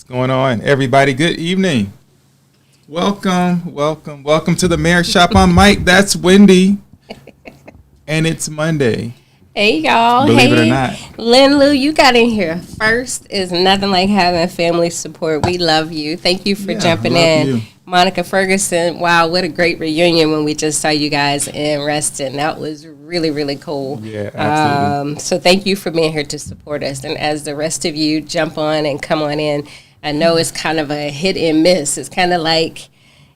Going on, everybody? Good evening. Welcome to the Mayor Shop. I'm Mike. That's Wendy, and it's Monday. Hey y'all. Believe it or not, Lynn Lou, you got in here first. Is nothing like having family support. We love you. Thank you for jumping in. Monica Ferguson. Wow, what a great reunion when we just saw you guys in Reston. That was really, really cool. Yeah, absolutely. So thank you for being here to support us. And as the rest of you jump on and come on in, I know it's kind of a hit and miss. It's kind of like,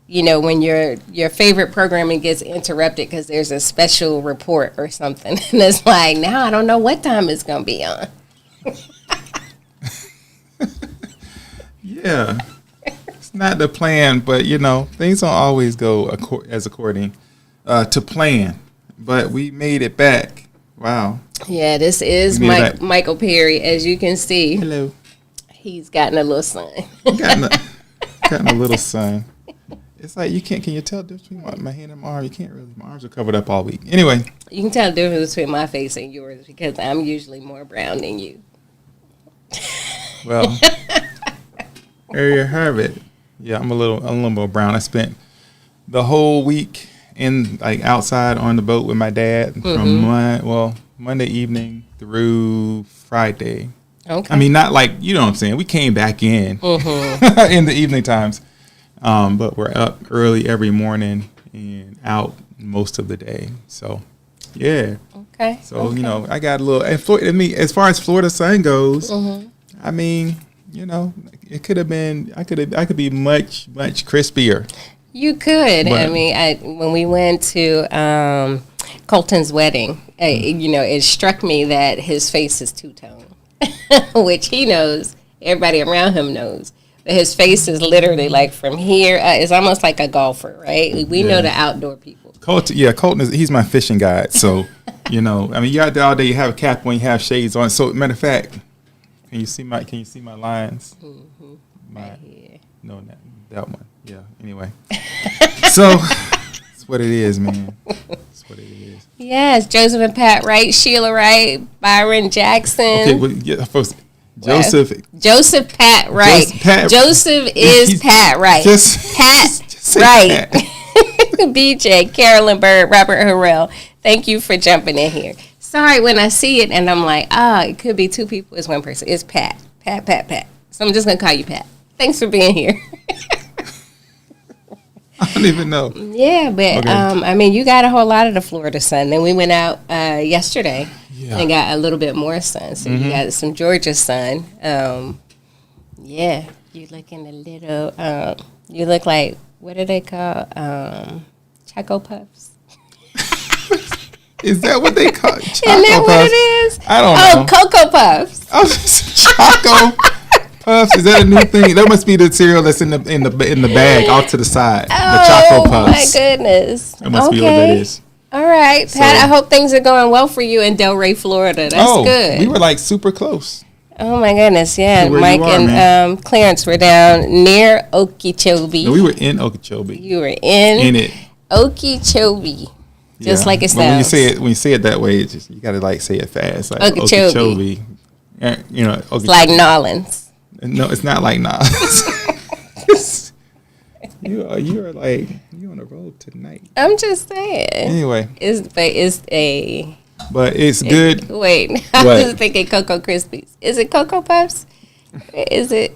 you know, when your favorite programming gets interrupted because there's a special report or something. And it's like, now I don't know what time it's going to be on. Yeah. It's not the plan, but, you know, things don't always go as according to plan. But we made it back. Wow. Yeah, this is Michael Perry, as you can see. Hello. He's gotten a little sun. gotten a little sun. It's like can you tell the difference between my hand and my arm? You can't really. My arms are covered up all week. Anyway. You can tell the difference between my face and yours because I'm usually more brown than you. Well, there you have it. Yeah, I'm a little more brown. I spent the whole week outside on the boat with my dad from Monday evening through Friday. Okay. I mean, not like, you know what I'm saying. We came back in in the evening times, but we're up early every morning and out most of the day. So, yeah. Okay. So, you know, I got a little. As far as Florida sun goes, I mean, you know, it could have been. I could be much crispier. You could. But, I mean, when we went to Colton's wedding, you know, it struck me that his face is two-tone, which he knows. Everybody around him knows. But his face is literally like from here. It's almost like a golfer, right? We know the outdoor people. Colton he's my fishing guide. So, you know, I mean, you're out there all day. You have a cap on, you have shades on. So, matter of fact, can you see my lines? Right here. No, that one. Yeah. Anyway, so that's what it is, man. That's what it is. Yes, Joseph and Pat Wright, Sheila Wright, Byron Jackson. Okay, well, yeah, first, Joseph Pat Wright. Joseph is Pat Wright. Pat Wright. BJ, Carolyn Bird, Robert Harrell. Thank you for jumping in here. Sorry, when I see it and I'm like, it could be two people. It's one person. It's Pat. Pat. So I'm just going to call you Pat. Thanks for being here. I don't even know. Yeah, but okay. I mean, you got a whole lot of the Florida sun. Then we went out yesterday and got a little bit more sun. So you got some Georgia sun. Yeah, you looking a little. You look like, what are they called? Choco Puffs. Is that what they call it? Isn't that what it is? I don't know. Cocoa Puffs. Oh, Choco Puffs. Is that a new thing? That must be the cereal that's in the bag off to the side. The Choco Puffs. Oh my goodness. That must be what that is. All right, Pat. I hope things are going well for you in Delray, Florida. That's good. We were like super close. Oh my goodness, yeah. Mike and Clarence were down near Okeechobee. No, we were in Okeechobee. You were in it. Okeechobee. Just like it sounds. When you say it that way, it's just, you got to like say it fast. Like Okeechobee. You know, it's like Nolans. No, it's not like Nolans. you are like, you on the road tonight. I'm just saying. Anyway. But it's good. Wait, I was just thinking Cocoa Krispies. Is it Cocoa Puffs? Is it?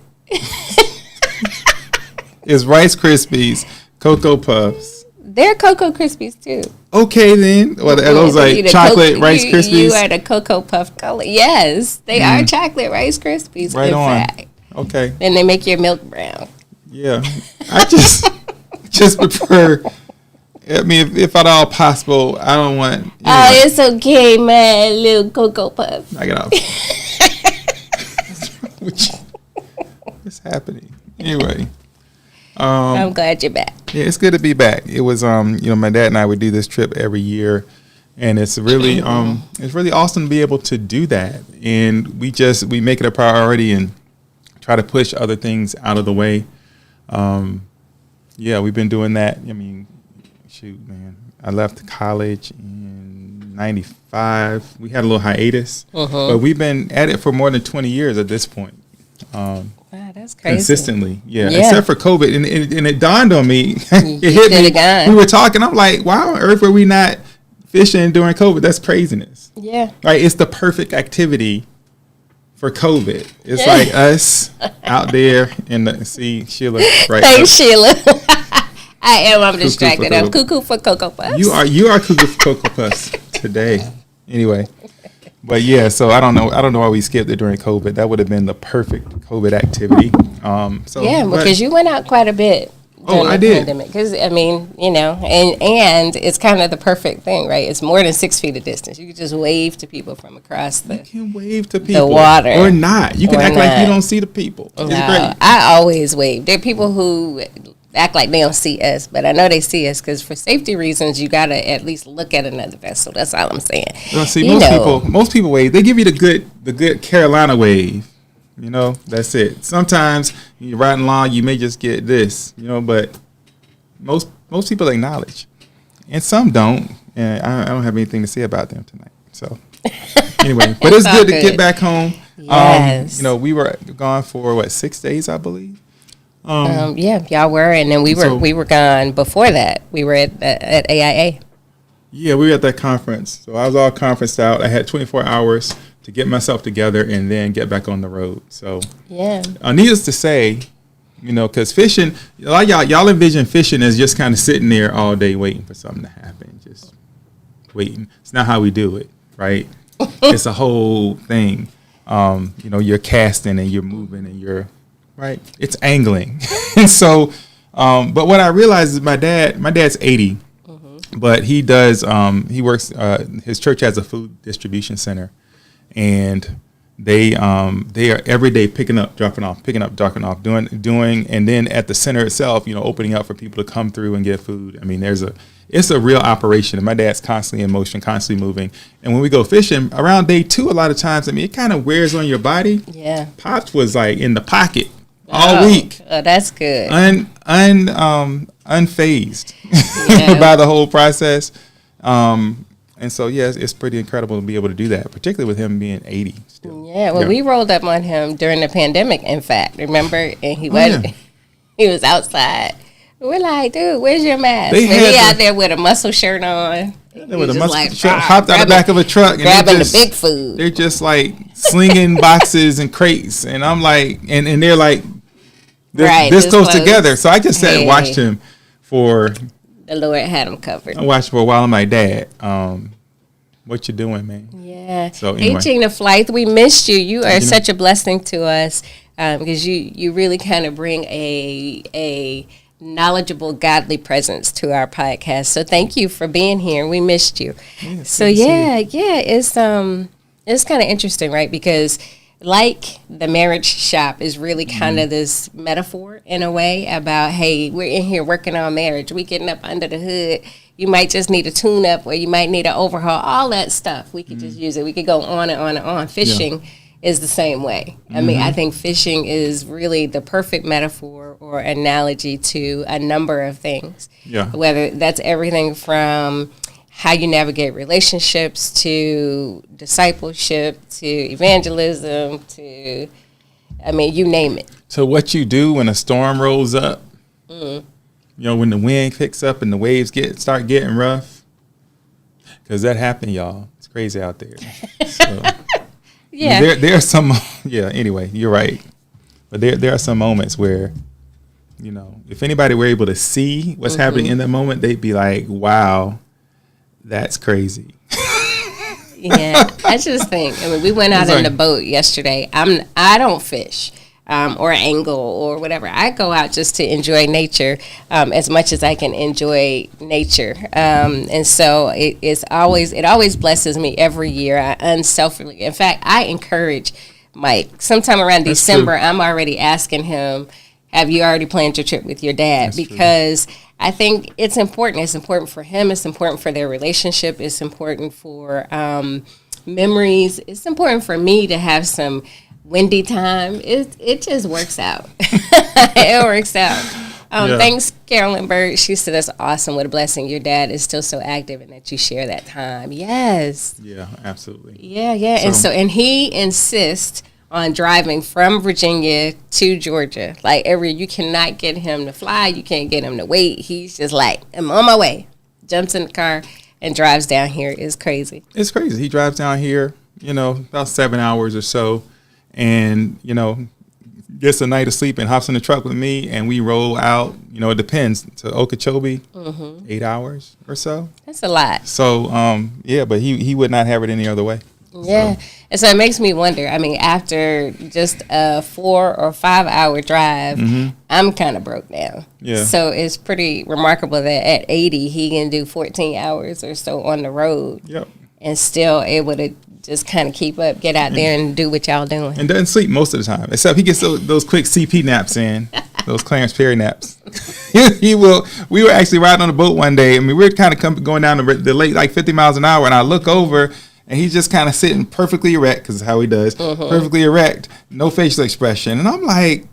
It's Rice Krispies, Cocoa Puffs. They're Cocoa Krispies too. Okay then. Well, are those like chocolate Rice Krispies? You are the Cocoa Puff color. Yes, they are chocolate Rice Krispies. Right in on. Fact. Okay. And they make your milk brown. Yeah, I just prefer. I mean, if at all possible, I don't want. Anyway. Oh, it's okay, man. Little Cocoa Puff. Knock it off. What's happening? Anyway. I'm glad you're back. Yeah, it's good to be back. It was, my dad and I would do this trip every year, and it's really, it's really awesome to be able to do that. And we make it a priority and try to push other things out of the way. Yeah, we've been doing that. I mean, shoot, man, I left college in 95. We had a little hiatus, but we've been at it for more than 20 years at this point. Wow, that's crazy. Consistently, yeah. Except for COVID, and it dawned on me. It hit me. We were talking. I'm like, why on earth were we not fishing during COVID? That's craziness. Yeah. Right. It's the perfect activity for COVID. It's like us out there in the sea. Sheila. Right. Thanks, Sheila. I am. I'm distracted. I'm cuckoo for Cocoa Puffs. You are cuckoo for Cocoa Puffs today. Anyway. But yeah, so I don't know why we skipped it during COVID. That would have been the perfect COVID activity. Because you went out quite a bit. I did. Because I mean, and it's kind of the perfect thing, right? It's more than 6 feet of distance. You can just wave to people from across the. You can wave to people. The water, or not. You can act like you don't see the people. It's great. I always wave. There are people who act like they don't see us, but I know they see us because for safety reasons, you got to at least look at another vessel. That's all I'm saying. Well, see, most people wave. They give you the good Carolina wave. That's it. Sometimes you're riding along, you may just get this, but most people acknowledge, and some don't. And I don't have anything to say about them tonight. So anyway, but it's good to get back home. Yes. We were gone for 6 days, I believe. Y'all were, and then we were gone before that. We were at AIA. Yeah, we were at that conference. So I was all conferenced out. I had 24 hours to get myself together and then get back on the road. So needless to say, because fishing, a lot of y'all envision fishing as just kind of sitting there all day waiting for something to happen, just waiting. It's not how we do it, right? It's a whole thing. You're casting and you're moving and you're right. It's angling. And so, but what I realized is my dad's 80, but he does, he works, his church has a food distribution center, and they are every day picking up, dropping off, doing, and then at the center itself, opening up for people to come through and get food. I mean, it's a real operation, and my dad's constantly in motion, constantly moving. And when we go fishing around day 2, a lot of times, I mean, it kind of wears on your body. Yeah. Pops was like in the pocket all week. Oh, that's good. Unfazed by the whole process. And so, it's pretty incredible to be able to do that, particularly with him being 80 still. Yeah, we rolled up on him during the pandemic, in fact, remember? And he was outside. We're like, dude, where's your mask? He out there with a muscle shirt on. With a muscle shirt, hopped out the back of a truck. Grabbing the big food. They're just like slinging boxes and crates. And I'm like, and they're like, this close together. So I just sat and watched him for... The Lord had him covered. I watched for a while. I'm like, Dad, what you doing, man? Yeah. So anyway. Hey, Gina Flythe, we missed you. You are such a blessing to us because you really kind of bring a knowledgeable, godly presence to our podcast. So thank you for being here. We missed you. So it's kind of interesting, right? Because like the marriage shop is really kind of this metaphor in a way about, hey, we're in here working on marriage. We getting up under the hood. You might just need a tune up or you might need an overhaul. All that stuff. We could just use it. We could go on and on and on. Fishing is the same way. I mean, I think fishing is really the perfect metaphor or analogy to a number of things. Yeah. Whether that's everything from how you navigate relationships to discipleship to evangelism to, I mean, you name it. So what you do when a storm rolls up, when the wind picks up and the waves start getting rough, because that happened, y'all. It's crazy out there. So, there are some, anyway, you're right. But there are some moments where, if anybody were able to see what's happening in that moment, they'd be like, wow. That's crazy. I just think, we went out in the boat yesterday. I don't fish or angle or whatever. I go out just to enjoy nature as much as I can enjoy nature. And so it always blesses me every year. I unselfishly, in fact, I encourage Mike. Sometime around December, I'm already asking him, have you already planned your trip with your dad? That's because true. I think it's important. It's important for him. It's important for their relationship. It's important for memories. It's important for me to have some windy time. It just works out. It works out. Thanks, Carolyn Bird. She said that's awesome. What a blessing. Your dad is still so active and that you share that time. Yes. Yeah, absolutely. Yeah. And he insists on driving from Virginia to Georgia. Like you cannot get him to fly. You can't get him to wait. He's just like, I'm on my way. Jumps in the car and drives down here. It's crazy. It's crazy. He drives down here, about 7 hours or so. And, gets a night of sleep and hops in the truck with me, and we roll out. It depends, to Okeechobee, 8 hours or so. That's a lot. So but he would not have it any other way. Yeah. And so it makes me wonder, I mean, after just a 4 or 5 hour drive, I'm kind of broke down. Yeah. So it's pretty remarkable that at 80, he can do 14 hours or so on the road. Yep. And still able to just kind of keep up, get out there and do what y'all doing. And doesn't sleep most of the time, except he gets those quick CP naps in, those Clarence Perry naps. He will. We were actually riding on the boat one day. I mean, we were kind of going down the lake like 50 miles an hour, and I look over, and he's just kind of sitting perfectly erect, because it's how he does, perfectly erect, no facial expression. And I'm like,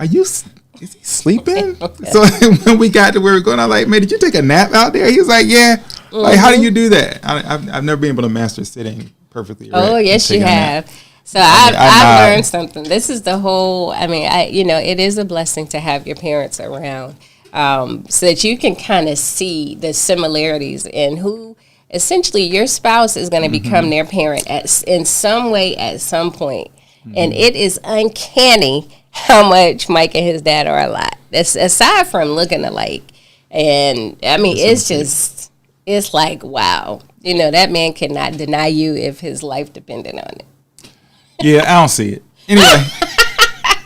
is he sleeping? So when we got to where we were going, I'm like, man, did you take a nap out there? He was like, yeah. Like, how do you do that? I've never been able to master sitting perfectly erect. Oh, yes, you have. So I've learned something. This is the whole, I mean, it is a blessing to have your parents around, so that you can kind of see the similarities in who essentially your spouse is going to become their parent in some way at some point. And it is uncanny how much Mike and his dad are alike. That's aside from looking alike. And I mean, it's like, wow, that man cannot deny you if his life depended on it. Yeah, I don't see it. Anyway,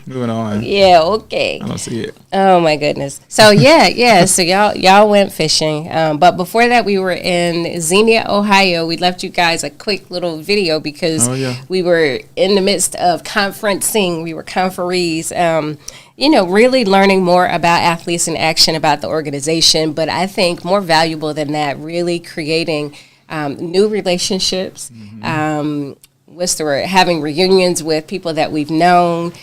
moving on. Yeah, okay. I don't see it. Oh my goodness. So yeah. So y'all went fishing, but before that we were in Xenia, Ohio. We left you guys a quick little video because we were in the midst of conferencing. We were conferees. Really learning more about Athletes in Action, about the organization. But I think more valuable than that, really creating new relationships. What's the word? Having reunions with people that we've known.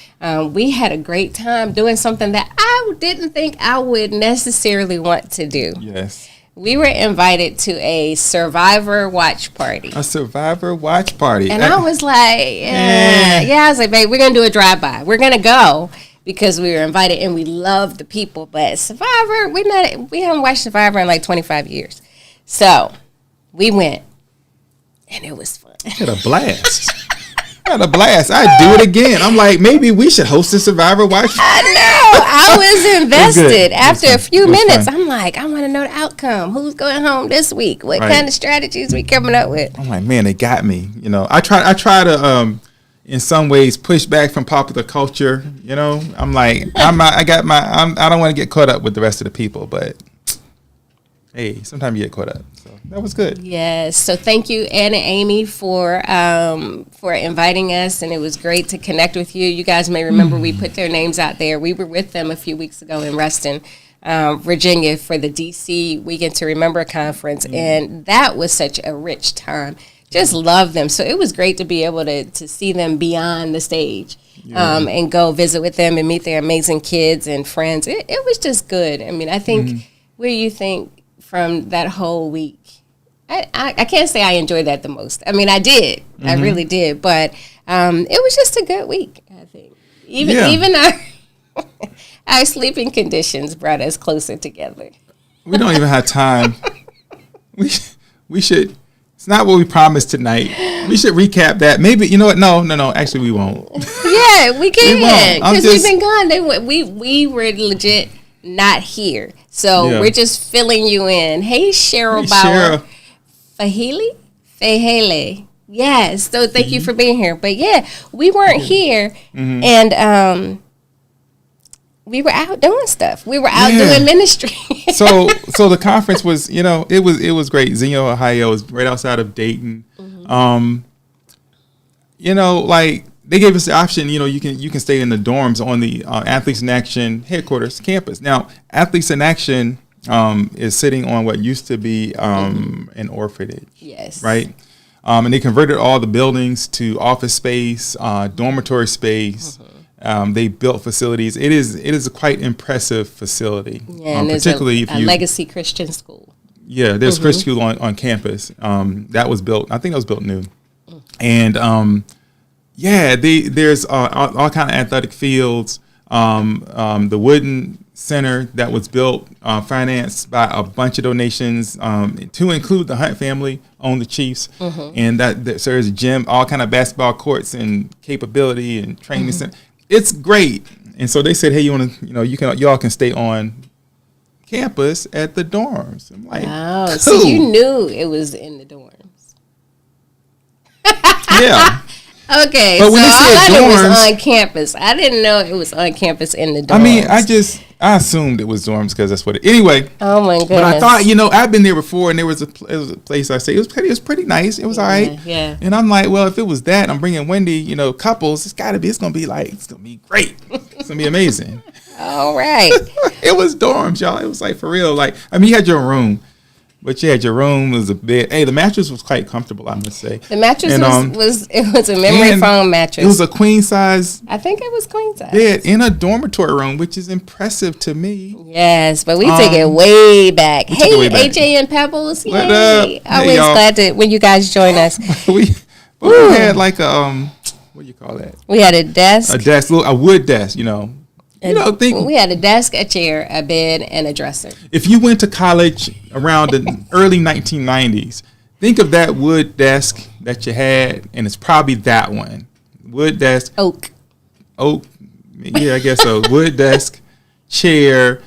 We had a great time doing something that I didn't think I would necessarily want to do. Yes. We were invited to a Survivor watch party. A Survivor watch party. And I was like, I was like, babe, we're going to do a drive-by. We're going to go because we were invited and we love the people. But Survivor, we haven't watched Survivor in like 25 years. So we went. And it was fun. I had a blast. I'd do it again. I'm like, maybe we should host a Survivor watch. I know. I was invested. After a few minutes, I'm like, I want to know the outcome. Who's going home this week? What kind of strategies we coming up with? I'm like, man, they got me. I try to in some ways push back from popular culture. I'm like, I don't want to get caught up with the rest of the people, but hey, sometimes you get caught up. So that was good. Yes. So thank you, Ann and Amy, for inviting us, and it was great to connect with you. You guys may remember we put their names out there. We were with them a few weeks ago in Reston, Virginia, for the DC Weekend to Remember conference, and that was such a rich time. Just love them. So it was great to be able to see them beyond the stage. And go visit with them and meet their amazing kids and friends. It was just good. I mean, I think where you think from that whole week, I can't say I enjoyed that the most. I mean, I did. I really did. But it was just a good week, I think. Even our sleeping conditions brought us closer together. We don't even have time. We should. It's not what we promised tonight. We should recap that. Maybe, you know what? No. Actually, we won't. Yeah, we can. Because we've been gone. We were legit not here. So we're just filling you in. Hey, Cheryl Bauer. Fahele. Yes. So thank you for being here. But yeah, we weren't here. And we were out doing stuff. We were out doing ministry. So the conference was, it was great. Xenia, Ohio is right outside of Dayton. Like they gave us the option, you can stay in the dorms on the Athletes in Action headquarters campus. Now, Athletes in Action is sitting on what used to be an orphanage. Yes. Right? And they converted all the buildings to office space, dormitory space. They built facilities. It is a quite impressive facility. Yeah, and particularly a legacy Christian school. Yeah, there's Christian school on campus. That was built. I think that was built new. And there's all kind of athletic fields. The wooden center that was built, financed by a bunch of donations, to include the Hunt family, owned the Chiefs, and so there's a gym, all kind of basketball courts and capability and training center. it's great. And so they said, hey, y'all can stay on campus at the dorms. I'm like, oh, cool. So you knew it was in the dorms. Yeah. Okay, but so when all I knew dorms, was on campus. I didn't know it was on campus in the dorms. I mean, I assumed it was dorms because that's what it. Anyway. Oh my goodness! But I thought, I've been there before, and it was a place I say it was pretty nice. It was all right. Yeah. And I'm like, well, if it was that, I'm bringing Wendy, couples. It's gonna be great. It's gonna be amazing. All right. It was dorms, y'all. It was like for real. Like, I mean, you had your room. But you had your room, was a bed. Hey, the mattress was quite comfortable, I must say. The mattress was a memory foam mattress. It was a queen size. I think it was queen size bed in a dormitory room, which is impressive to me. Yes, but we take it way back. Hey, AJ and Pebbles. What up? Always glad when you guys join us. we had like a what do you call that? We had a desk. A wood desk, we had a desk, a chair, a bed, and a dresser. If you went to college around the early 1990s, think of that wood desk that you had, and it's probably that one. Wood desk. Oak. Yeah, I guess so. Wood desk, chair,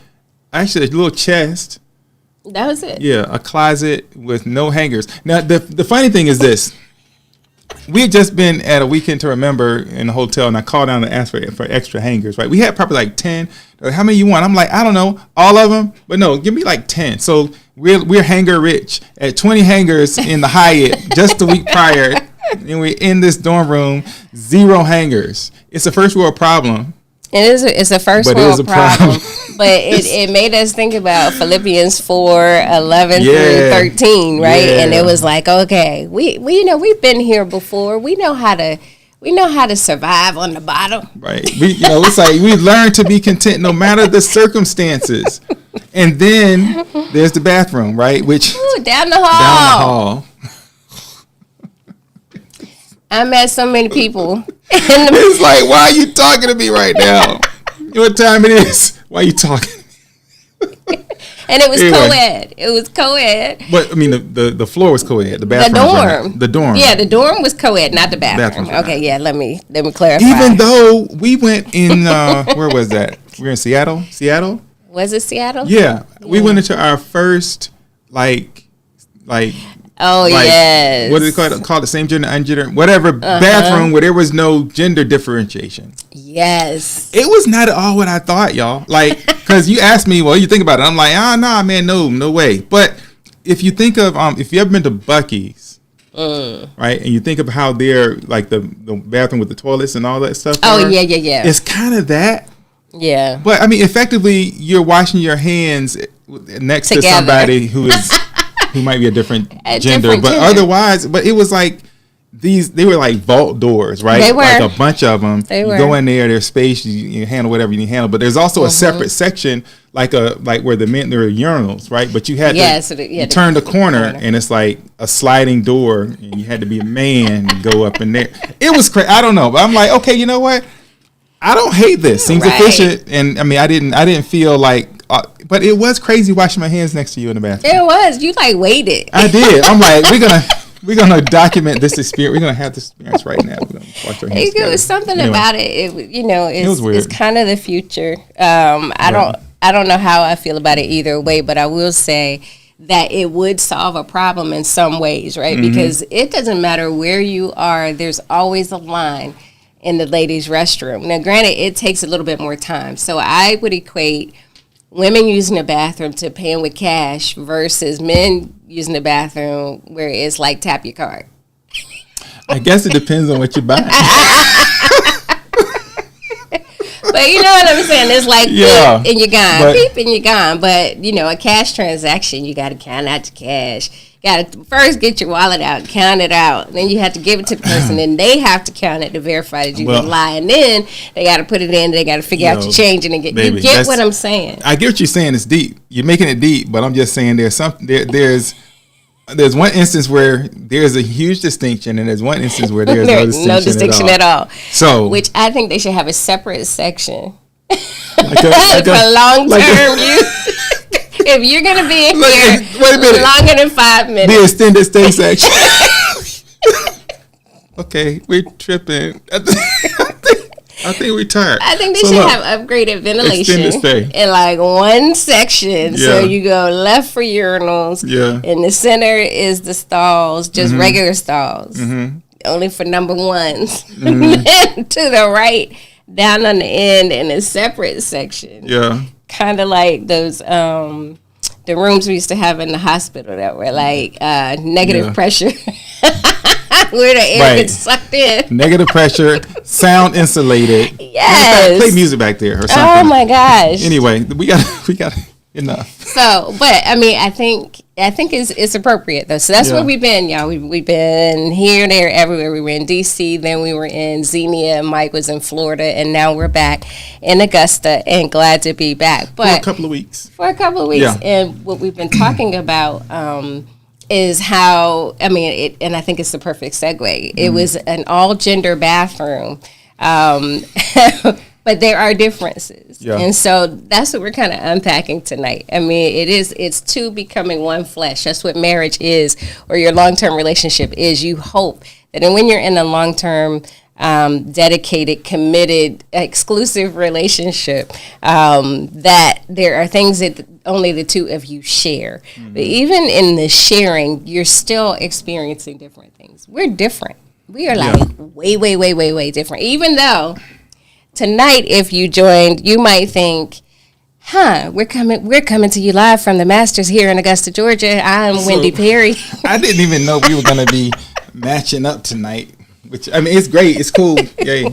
actually a little chest. That was it. Yeah, a closet with no hangers. Now, the funny thing is this. We had just been at a Weekend to Remember in the hotel, and I called down to ask for extra hangers, right? We had probably like 10. Like, how many you want? I'm like, I don't know, all of them? But no, give me like 10. So we're hanger rich at 20 hangers in the Hyatt just the week prior, and we're in this dorm room, 0 hangers. It's a first world problem. It's a first world problem. But it made us think about Philippians 4:11 through 13, right? Yeah. And it was like, okay, we've been here before. We know how to survive on the bottom. Right. It's like we learn to be content no matter the circumstances. And then there's the bathroom, right? Which down the hall. I met so many people. It's like, why are you talking to me right now? What time it is? Why are you talking? And it was co-ed. It was co-ed. But I mean, the floor was co-ed. The bathroom. The dorm. Yeah, the dorm was co-ed, not the bathroom. Okay, yeah. Let me clarify. Even though we went in, where was that? We were in Seattle. Seattle. Was it Seattle? Yeah. We went into our first yes. What do they call it? Called the same gender, ungender, whatever bathroom where there was no gender differentiation. Yes. It was not at all what I thought, y'all. Like, because you asked me, well, you think about it. I'm like, nah, man, no way. But if you think of, if you ever been to Buc-ee's, right, and you think of how they're like the bathroom with the toilets and all that stuff. Yeah. It's kind of that. Yeah. But I mean, effectively, you're washing your hands next to somebody who might be a different gender, but otherwise, but it was like they were like vault doors, right? They were. Like a bunch of them. They you were. go in there, there's space, you handle whatever you need to handle, but there's also a separate section, like where there are urinals, right? But you had to turn the corner, and it's like a sliding door, and you had to be a man and go up in there. It was crazy. I don't know, but I'm like, okay, you know what? I don't hate this. Seems efficient, and I mean, I didn't feel like. But it was crazy washing my hands next to you in the bathroom. It was. You like waited. I did. I'm like, we're gonna document this experience. We're gonna have this experience right now. We're gonna wash our hands. It was something about it. It was weird. It's kind of the future. I don't know how I feel about it either way, but I will say that it would solve a problem in some ways, right? Mm-hmm. Because it doesn't matter where you are. There's always a line in the ladies' restroom. Now, granted, it takes a little bit more time. So I would equate women using the bathroom to paying with cash versus men using the bathroom where it's like tap your card. I guess it depends on what you buy. But you know what I'm saying? It's like beep and you're gone. Beep and you're gone. But, a cash transaction, you got to count out your cash. You got to first get your wallet out, count it out. Then you have to give it to the person, and they have to count it to verify that you didn't lie. And then they got to put it in. They got to figure out your change. And you get what I'm saying. I get what you're saying. It's deep. You're making it deep. But I'm just saying there's one instance where there's a huge distinction, and there's one instance where there's no distinction at all. So, which I think they should have a separate section for long-term use. If you're gonna be in here longer than 5 minutes, the extended stay section. Okay, we're tripping. I think we're tired. I think they should have upgraded ventilation in like one section. Yeah. So you go left for urinals. Yeah. In the center is the stalls, just regular stalls. Only for number ones. Then to the right, down on the end in a separate section. Yeah. Kind of like those the rooms we used to have in the hospital that were like negative pressure. Where the air gets sucked in. Negative pressure, sound insulated. Yes. Play music back there or something. Oh my gosh. Anyway, we got enough. So, but I mean, I think it's appropriate though. So that's where we've been, y'all. We've been here, there, everywhere. We were in DC, then we were in Xenia. Mike was in Florida, and now we're back in Augusta, and glad to be back. But for a couple of weeks. Yeah. And what we've been talking about is how, I mean, and I think it's the perfect segue. It was an all-gender bathroom. But there are differences. Yeah. And so that's what we're kind of unpacking tonight. I mean, it's two becoming one flesh. That's what marriage is, or your long-term relationship is. You hope that when you're in a long-term, dedicated, committed, exclusive relationship, that there are things that only the two of you share. But even in the sharing, you're still experiencing different things. We're different. We are like way different. Even though tonight, if you joined, you might think, we're coming to you live from the Masters here in Augusta, Georgia. I'm Wendy Perry. I didn't even know we were going to be matching up tonight. Which, I mean, it's great. It's cool. Yay.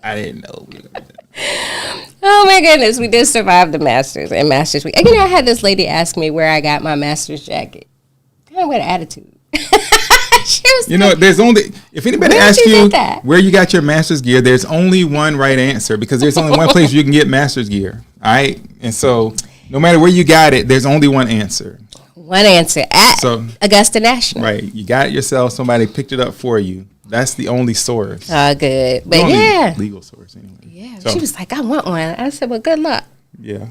I didn't know we were going to do that. Oh, my goodness. We did survive the Masters and Masters Week. I had this lady ask me where I got my Masters jacket. Kind of with attitude. There's only, if anybody asks you where you got your Masters gear, there's only one right answer, because there's only one place you can get Masters gear. All right. And so no matter where you got it, there's only one answer. One answer at Augusta National. Right. You got it yourself. Somebody picked it up for you. That's the only source. Oh, good. But legal source anyway. Yeah. So, she was like, I want one. I said, well, good luck. Yeah.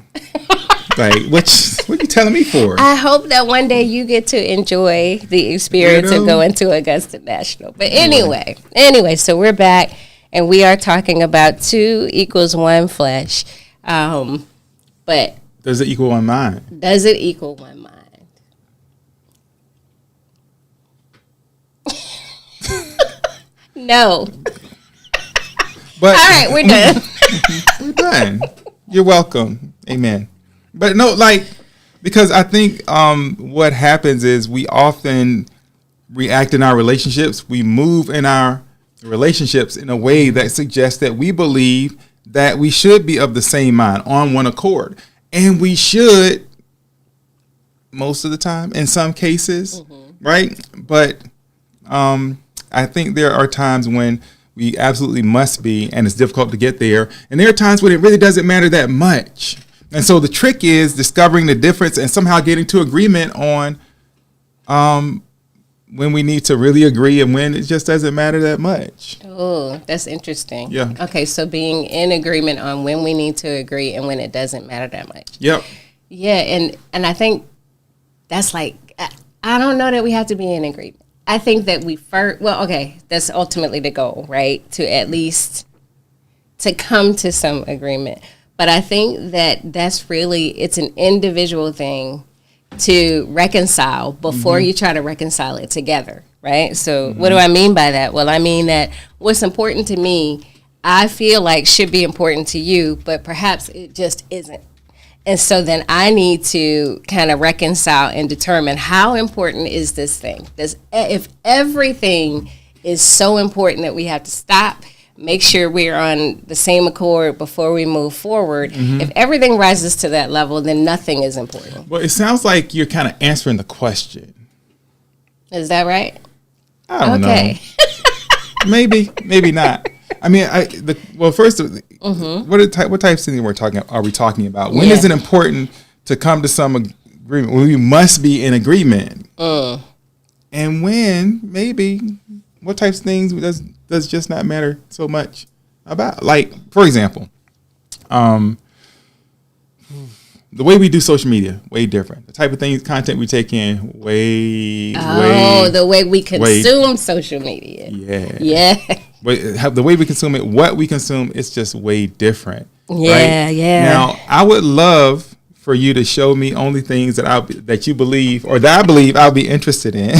Like, what you telling me for? I hope that one day you get to enjoy the experience of going to Augusta National. But anyway, so we're back, and we are talking about 2 equals 1 flesh. But does it equal one mind? Does it equal one mind? No. But all right, we're done. We're done. You're welcome. Amen. But no, because I think what happens is we often react in our relationships. We move in our relationships in a way that suggests that we believe that we should be of the same mind, on one accord. And we should most of the time, in some cases, right? But I think there are times when we absolutely must be, and it's difficult to get there. And there are times when it really doesn't matter that much. And so the trick is discovering the difference and somehow getting to agreement on when we need to really agree and when it just doesn't matter that much. Oh, that's interesting. Yeah. Okay, so being in agreement on when we need to agree and when it doesn't matter that much. Yep. Yeah, and I think that's I don't know that we have to be in agreement. I think that that's ultimately the goal, right? To at least to come to some agreement. But I think that that's really, it's an individual thing to reconcile before you try to reconcile it together, right? So what do I mean by that? Well, I mean that what's important to me, I feel like should be important to you, but perhaps it just isn't. And so then I need to kind of reconcile and determine how important is this thing? If everything is so important that we have to stop, make sure we're on the same accord before we move forward. If everything rises to that level, then nothing is important. Well, it sounds like you're kind of answering the question. Is that right? I don't know. Maybe not. I mean, first, what types of things are we talking about? When is it important to come to some agreement? When we must be in agreement, and when maybe what types of things does just not matter so much about? Like, for example, the way we do social media, way different. The type of content we take in, the way we consume social media. Yeah. But the way we consume it, what we consume, it's just way different. Yeah, right? yeah. Now, I would love for you to show me only things that you believe or that I believe I'll be interested in.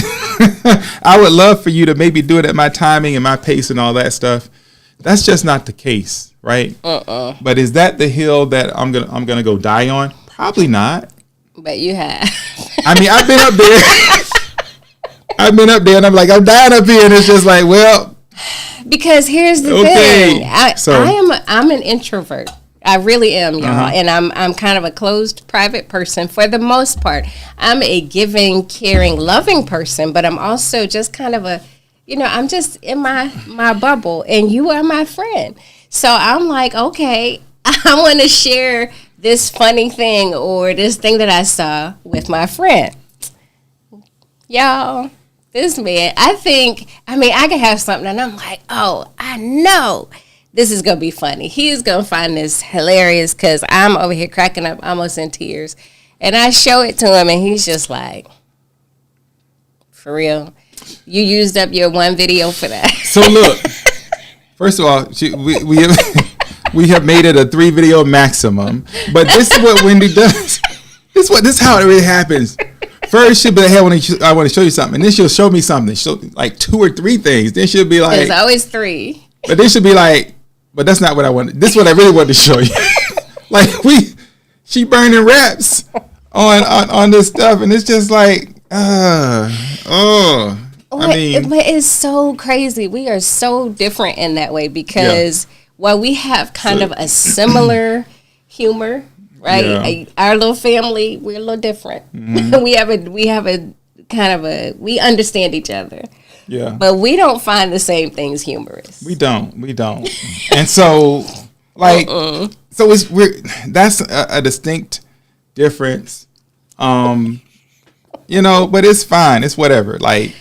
I would love for you to maybe do it at my timing and my pace and all that stuff. That's just not the case, right? But is that the hill that I'm gonna go die on? Probably not. But you have. I mean, I've been up there. And I'm like, I'm dying up here, and it's just like, well. Because here's the thing. I'm an introvert. I really am, y'all. And I'm kind of a closed, private person for the most part. I'm a giving, caring, loving person, but I'm also just kind of a, I'm just in my bubble, and you are my friend. So I'm like, okay, I want to share this funny thing or this thing that I saw with my friend. Y'all, this man, I could have something, and I'm like, oh, I know this is going to be funny. He's going to find this hilarious because I'm over here cracking up almost in tears. And I show it to him, and he's just like, for real? You used up your one video for that. So look, first of all, we have made it a 3-video maximum. But this is what Wendy does. This is how it really happens. First, she'll be like, hey, I want to show you something. And then she'll show me something. Like 2 or 3 things. Then she'll be like. It's always 3. But then she'll be like, but that's not what I wanted. This is what I really wanted to show you. Like she burning raps on this stuff, and it's just like, but it's so crazy. We are so different in that way because while we have kind of a similar humor, right? Yeah. Our little family, we're a little different. Mm-hmm. we have a kind of we understand each other. Yeah. But we don't find the same things humorous. We don't. And so so that's a distinct difference. But it's fine. It's whatever. Like,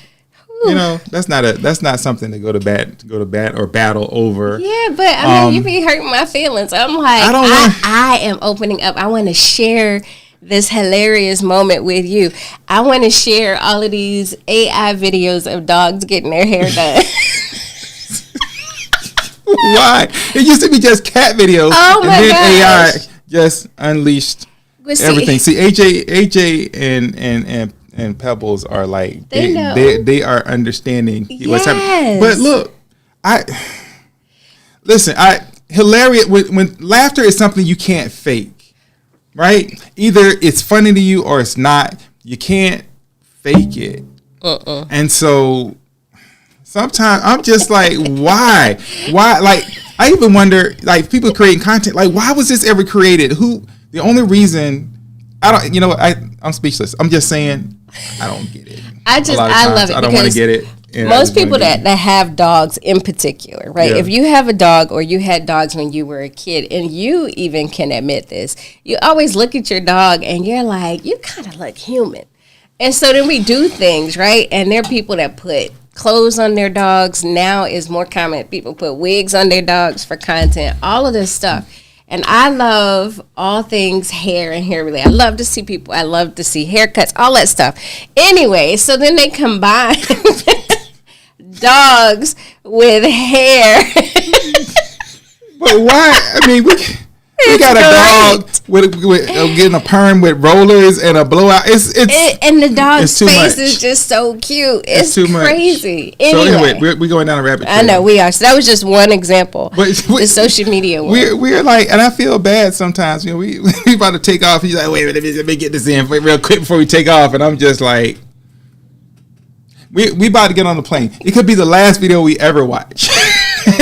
that's not something to go to bat or battle over. Yeah, but I mean, you be hurting my feelings. I'm like, I am opening up. I want to share this hilarious moment with you. I want to share all of these AI videos of dogs getting their hair done. Why? It used to be just cat videos. Oh my gosh. AI just unleashed everything. See, AJ and Pebbles are like they are understanding what's happening. But look, hilarious when laughter is something you can't fake. Right? Either it's funny to you or it's not. You can't fake it. And so sometimes I'm just like, why? Like, I even wonder, like, people creating content, like, why was this ever created? The only reason, I'm speechless. I'm just saying, I don't get it. I love it. I don't want to get it. Most people that have dogs in particular, right? Yeah. If you have a dog or you had dogs when you were a kid, and you even can admit this, you always look at your dog and you're like, you kind of look human. And so then we do things, right? And there are people that put clothes on their dogs. Now is more common. People put wigs on their dogs for content, all of this stuff. And I love all things hair and hair related. I love to see people. I love to see haircuts, all that stuff. Anyway, so then they combine dogs with hair. But why? I mean, we got a dog with getting a perm with rollers and a blowout. And the dog's face is just so cute. It's too crazy. Much. Anyway, we're going down a rabbit trail. I know we are. So that was just one example. But the social media one. We're like, and I feel bad sometimes. We about to take off. He's like, wait, let me get this in real quick before we take off. And I'm just like, we about to get on the plane. It could be the last video we ever watch.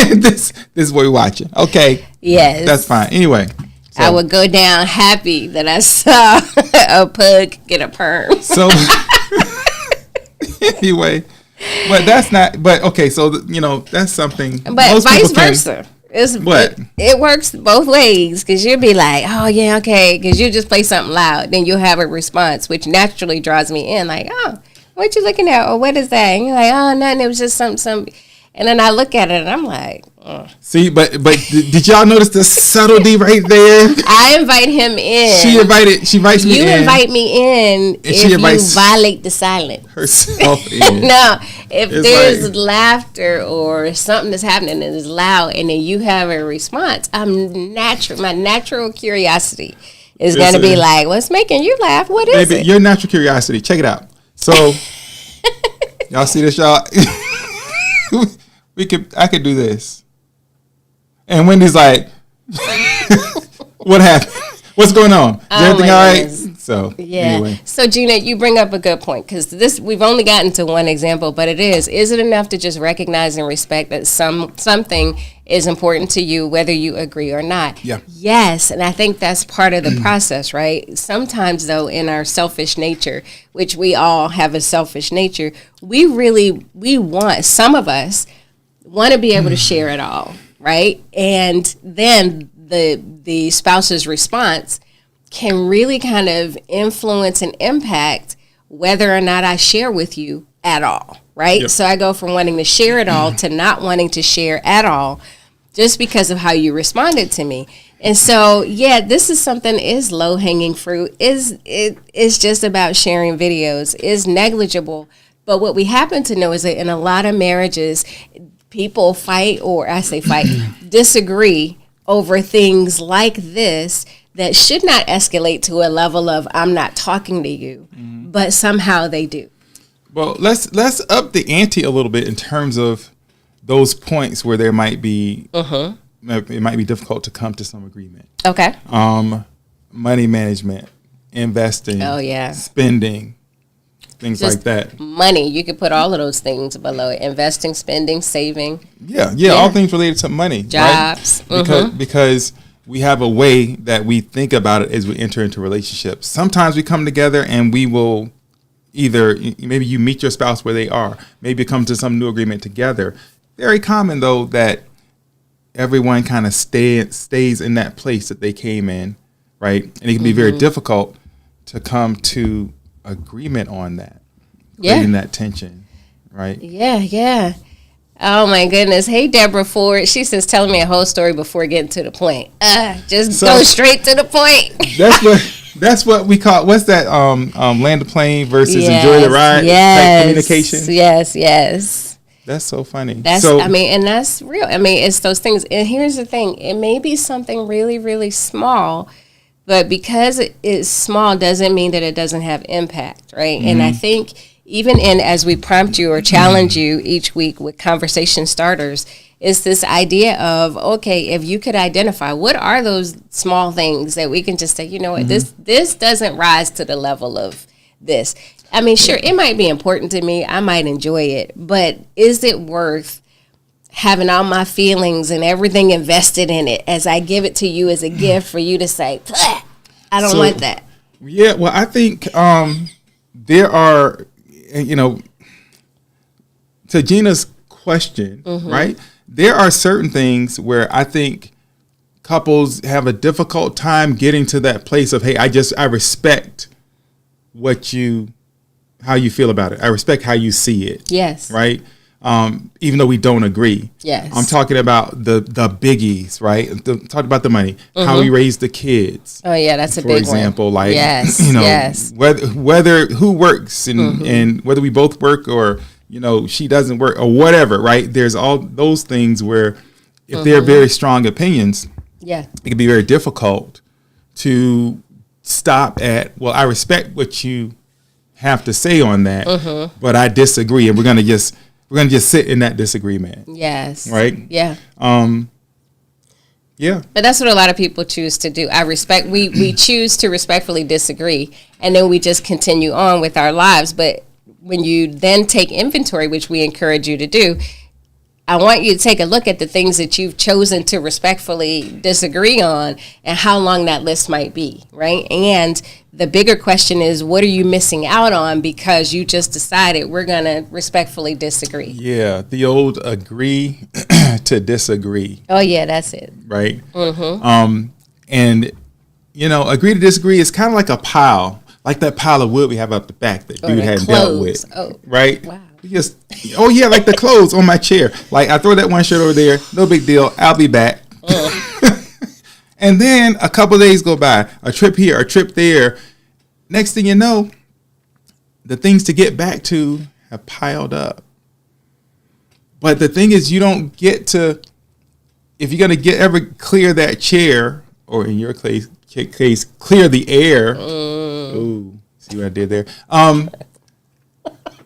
This is what we're watching. Okay. Yes. That's fine. Anyway. So. I would go down happy that I saw a pug get a perm. So anyway, but that's not. But okay, so that's something. But vice versa. It works both ways, because you'll be like, oh yeah, okay, because you just play something loud, then you'll have a response, which naturally draws me in. Like, oh, what you looking at, or what is that? And you're like, oh, nothing. It was just something. And then I look at it and I'm like, See, but did y'all notice the subtlety right there? I invite him in. She invites me in. You invite me in if you violate the silence. Herself in. No, if there's laughter or something that's happening and is loud and then you have a response, my natural curiosity is going to be like, what's making you laugh? What is it? Your natural curiosity. Check it out. So, y'all see this, y'all? I could do this. And Wendy's like, what happened? What's going on? Is everything all right? So, anyway. So, Gina, you bring up a good point because we've only gotten to one example, but is it enough to just recognize and respect that something is important to you, whether you agree or not? Yeah. Yes, and I think that's part of the process, right? Sometimes, though, in our selfish nature, which we all have a selfish nature, some of us want to be able to share it all. Right? And then the spouse's response can really kind of influence and impact whether or not I share with you at all. Right? Yep. So I go from wanting to share it all to not wanting to share at all just because of how you responded to me. And so, this is something is low-hanging fruit. It's just about sharing videos. Is negligible. But what we happen to know is that in a lot of marriages, people disagree over things like this that should not escalate to a level of I'm not talking to you, but somehow they do. Well, let's up the ante a little bit in terms of those points where there might be it might be difficult to come to some agreement. Okay. Money management, investing, spending. Things just like that. Money. You could put all of those things below it. Investing, spending, saving. Yeah. All things related to money. Jobs. Right? Because we have a way that we think about it as we enter into relationships. Sometimes we come together and we will either, maybe you meet your spouse where they are. Maybe come to some new agreement together. Very common, though, that everyone kind of stays in that place that they came in, right? And it can be very difficult to come to agreement on that, creating that tension, right? Yeah. Oh my goodness. Hey, Deborah Ford. She says, telling me a whole story before getting to the point. Go straight to the point. That's what we call. What's that? Land the plane versus enjoy the ride. Type communication. Yes. That's so funny. And that's real. It's those things. And here's the thing. It may be something really, really small. But because it is small doesn't mean that it doesn't have impact, right? And I think even as we prompt you or challenge you each week with conversation starters, is this idea of, okay, if you could identify what are those small things that we can just say, you know what, this doesn't rise to the level of this. Sure, it might be important to me. I might enjoy it. But is it worth having all my feelings and everything invested in it as I give it to you as a gift for you to say, I don't want that? Yeah, well, I think there are, to Gina's question, right? There are certain things where I think couples have a difficult time getting to that place of, hey, I respect how you feel about it. I respect how you see it. Yes. Right? Even though we don't agree. Yes. I'm talking about the biggies, right? Talking about the money, how we raise the kids. Oh yeah, that's a big one. For example, like, whether who works and whether we both work or, she doesn't work or whatever, right? There's all those things where if they're very strong opinions, it can be very difficult to stop at, well, I respect what you have to say on that, but I disagree, and we're gonna just sit in that disagreement. Yes. Right? Yeah. Yeah. But that's what a lot of people choose to do. We choose to respectfully disagree, and then we just continue on with our lives. But when you then take inventory, which we encourage you to do, I want you to take a look at the things that you've chosen to respectfully disagree on and how long that list might be, right? And the bigger question is, what are you missing out on because you just decided we're going to respectfully disagree? Yeah, the old agree to disagree. Oh, yeah, that's it. Right? And, agree to disagree is kind of like a pile, like that pile of wood we have up the back that dude hadn't dealt with. Oh, right? Wow. Just, oh yeah, like the clothes on my chair. Like I throw that one shirt over there, no big deal. I'll be back. And then a couple of days go by, a trip here, a trip there. Next thing you know, the things to get back to have piled up. But the thing is, you don't get to, if you're going to ever clear that chair, or in your case clear the air. Ooh, see what I did there?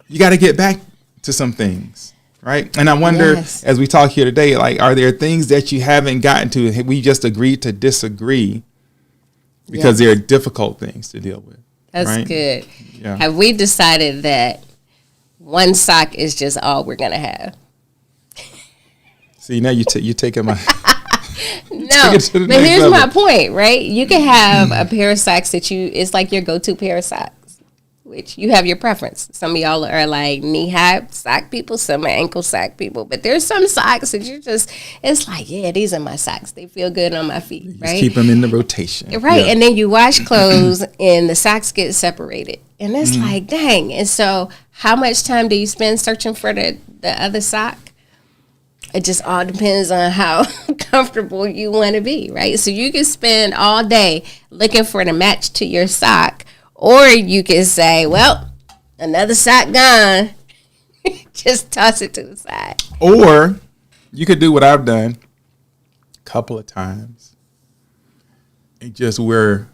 You got to get back to some things, right? And I wonder, as we talk here today, like, are there things that you haven't gotten to? We just agreed to disagree because they're difficult things to deal with. That's right? good. Yeah. Have we decided that one sock is just all we're going to have? See, now you're taking my... No, but here's my point, right? You can have a pair of socks that it's like your go-to pair of socks, which you have your preference. Some of y'all are like knee-high sock people, some are ankle sock people, but there's some socks that it's like, yeah, these are my socks. They feel good on my feet, right? Just keep them in the rotation. Right, and then you wash clothes and the socks get separated. And it's like, dang. And so how much time do you spend searching for the other sock? It just all depends on how comfortable you want to be, right? So you can spend all day looking for the match to your sock, or you can say, well, another sock gone. Just toss it to the side. Or you could do what I've done a couple of times and just wear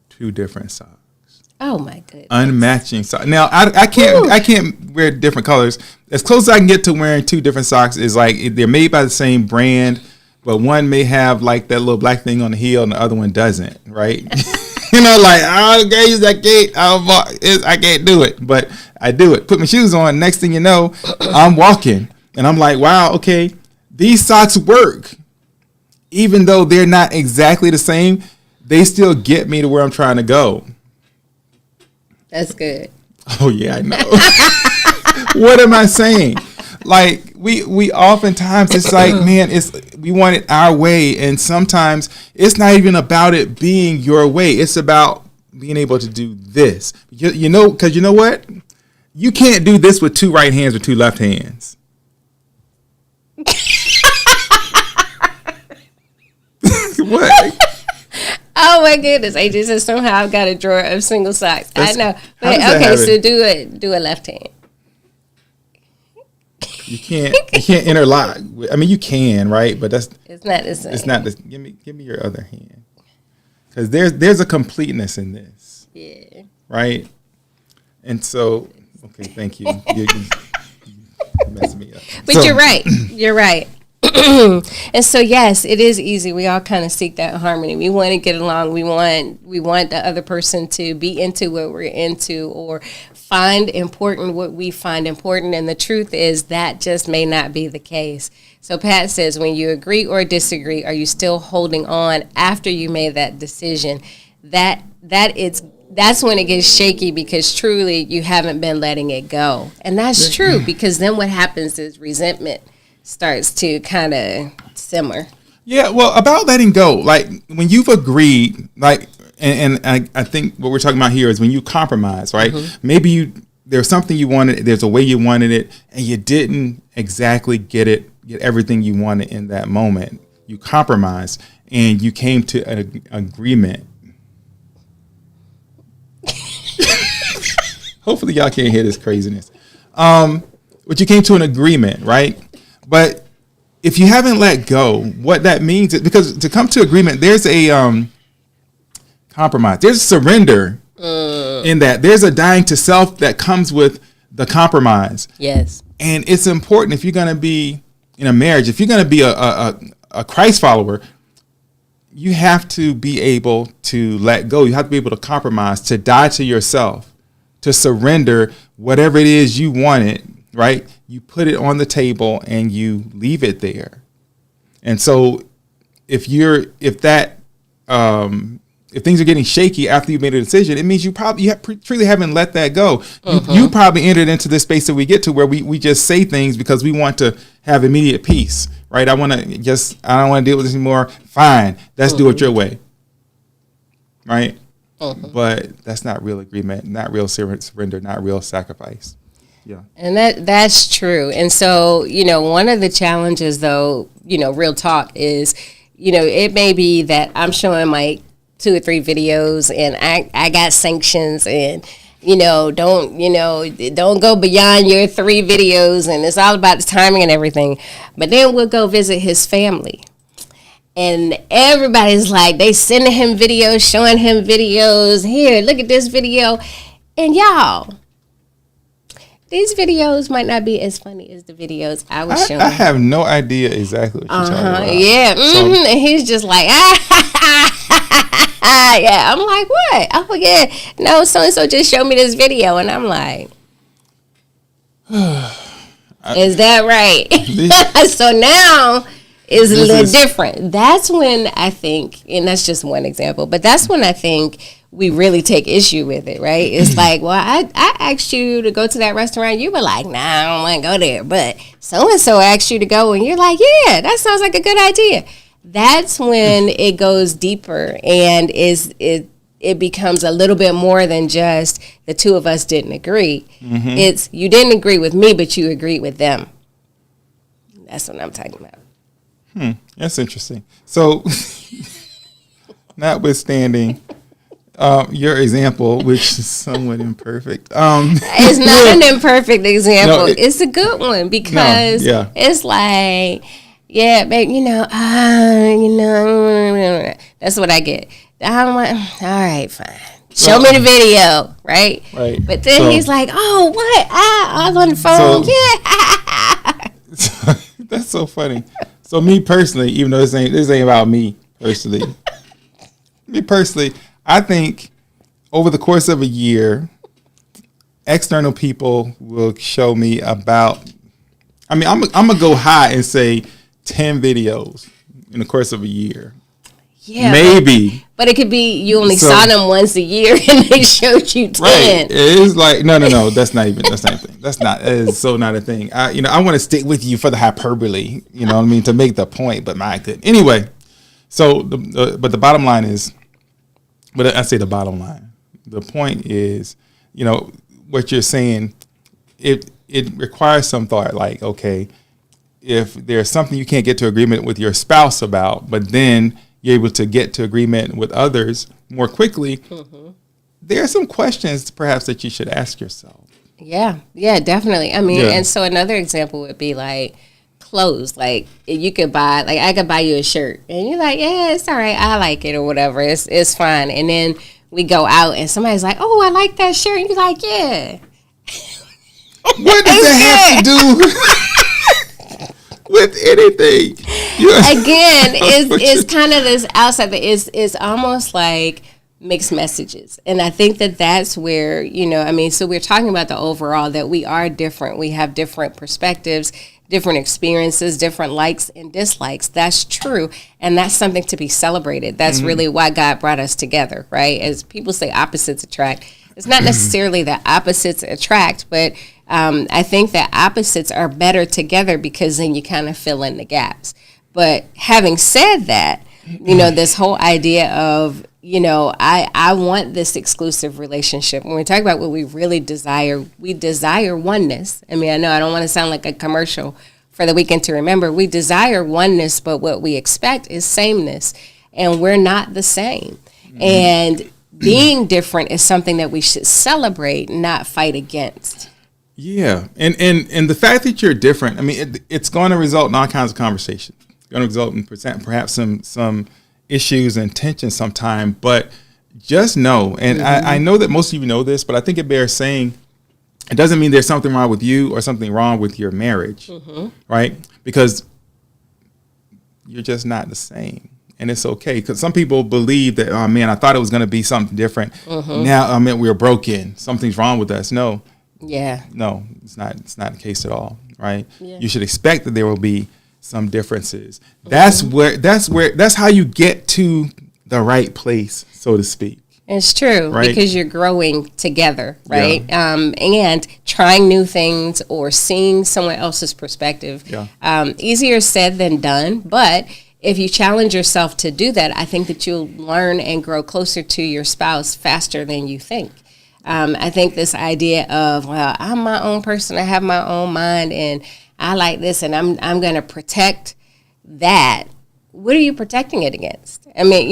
two different socks. Oh my goodness! Unmatching socks. Now I can't wear different colors. As close as I can get to wearing two different socks is like they're made by the same brand, but one may have like that little black thing on the heel and the other one doesn't. Right? You know, like I can't do it, but I do it. Put my shoes on. Next thing you know, I'm walking, and I'm like, wow, okay, these socks work, even though they're not exactly the same. They still get me to where I'm trying to go. That's good. Oh yeah, I know. What am I saying? Like we oftentimes it's like, man, we want it our way, and sometimes it's not even about it being your way. It's about being able to do this. You know, because you know what? You can't do this with two right hands or two left hands. What? Oh my goodness! I just somehow I've got a drawer of single socks. I know, but okay. So do a left hand. You can't interlock. I mean, you can, right? But it's not the same. It's not the. Give me your other hand, because there's a completeness in this. Yeah. Right. And so, okay, thank you. You messed me up. But you're right. You're right. And so yes, it is easy. We all kind of seek that harmony. We want to get along. We want the other person to be into what we're into, or find important what we find important. And the truth is that just may not be the case. So Pat says, when you agree or disagree, are you still holding on after you made that decision? That's when it gets shaky, because truly you haven't been letting it go. And that's true, because then what happens is resentment starts to kind of simmer. Yeah, well, about letting go, like when you've agreed, like, and I think what we're talking about here is when you compromise, right? Mm-hmm. Maybe there's something you wanted, there's a way you wanted it, and you didn't exactly get everything you wanted in that moment. You compromised, and you came to an agreement. Hopefully y'all can't hear this craziness. But you came to an agreement, right? But if you haven't let go, what that means is, because to come to agreement, there's a compromise. There's a surrender in that. There's a dying to self that comes with the compromise. Yes. And it's important, if you're going to be in a marriage, if you're going to be a Christ follower, you have to be able to let go. You have to be able to compromise, to die to yourself, to surrender whatever it is you wanted, right? You put it on the table and you leave it there. And so if things are getting shaky after you made a decision, it means you truly haven't let that go. Mm-hmm. You probably entered into this space that we get to where we just say things because we want to have immediate peace, right? I don't want to deal with this anymore. Fine. Let's do it your way. Right? Mm-hmm. But that's not real agreement, not real surrender, not real sacrifice. Yeah. And that's true. And so, one of the challenges, though, real talk is, it may be that I'm showing like 2 or 3 videos and I got sanctions and, don't go beyond your 3 videos and it's all about the timing and everything. But then we'll go visit his family. And everybody's like, they sending him videos, showing him videos. Here, look at this video. And y'all, these videos might not be as funny as the videos I was showing. I have no idea exactly what you're talking about. Yeah. Mm-hmm. So, and he's just like, yeah. I'm like, what? Oh, yeah. No, so-and-so just showed me this video. And I'm like, is that right? So now it's a little different. That's when I think, and that's just one example, but that's when I think we really take issue with it, right? It's like, well, I asked you to go to that restaurant. You were like, nah, I don't want to go there. But so-and-so asked you to go, and you're like, yeah, that sounds like a good idea. That's when it goes deeper, and it becomes a little bit more than just the two of us didn't agree. Mm-hmm. It's you didn't agree with me, but you agreed with them. That's what I'm talking about. That's interesting. So, notwithstanding your example, which is somewhat imperfect. It's not an imperfect example. No, it's a good one because it's like, yeah, babe, that's what I get. I'm like, all right, fine. Show me the video, right? Right. But then he's like, oh, what? I was on the phone. Yeah. That's so funny. So me personally, even though this ain't about me personally, I think over the course of a year, external people will show me about. I mean, I'm gonna go high and say 10 videos in the course of a year. Yeah, maybe. But it could be you only saw them once a year and they showed you 10. Right. It is like no. That's not a thing. That is so not a thing. I want to stick with you for the hyperbole. You know what I mean, to make the point. But my good. Anyway, so but the bottom line is, but I say the bottom line. The point is, what you're saying. It requires some thought. Like, okay, if there's something you can't get to agreement with your spouse about, but then you're able to get to agreement with others more quickly, there are some questions perhaps that you should ask yourself. Yeah, definitely. I mean, and so another example would be like clothes. Like you could buy, like I could buy you a shirt and you're like, yeah, it's all right. I like it or whatever. It's fine. And then we go out and somebody's like, oh, I like that shirt. And you're like, yeah. What does that have to do with anything? Again, it's kind of this outside. It's almost like mixed messages, and I think that's where so we're talking about the overall that we are different. We have different perspectives, different experiences, different likes and dislikes. That's true, and that's something to be celebrated. That's really why God brought us together, right? As people say, opposites attract. It's not necessarily that opposites attract, but I think that opposites are better together because then you kind of fill in the gaps. But having said that, this whole idea of, I want this exclusive relationship. When we talk about what we really desire, we desire oneness. I mean, I know I don't want to sound like a commercial for the Weekend to Remember. We desire oneness, but what we expect is sameness. And we're not the same. And being different is something that we should celebrate, not fight against. Yeah. And the fact that you're different, I mean, it's going to result in all kinds of conversations. Going to result in perhaps some issues and tension sometime, but just know, and I know that most of you know this, but I think it bears saying, it doesn't mean there's something wrong with you or something wrong with your marriage, right? Because you're just not the same. And it's okay, because some people believe that, oh man, I thought it was going to be something different. Now, I mean, we're broken. Something's wrong with us. No. Yeah. No, it's not the case at all, right? Yeah. You should expect that there will be some differences. That's how you get to the right place, so to speak. It's true, right? Because you're growing together, right? Yeah. And trying new things or seeing someone else's perspective. Yeah. Easier said than done, but if you challenge yourself to do that, I think that you'll learn and grow closer to your spouse faster than you think. I think this idea of, well, I'm my own person, I have my own mind, and I like this, and I'm going to protect that. What are you protecting it against? I mean,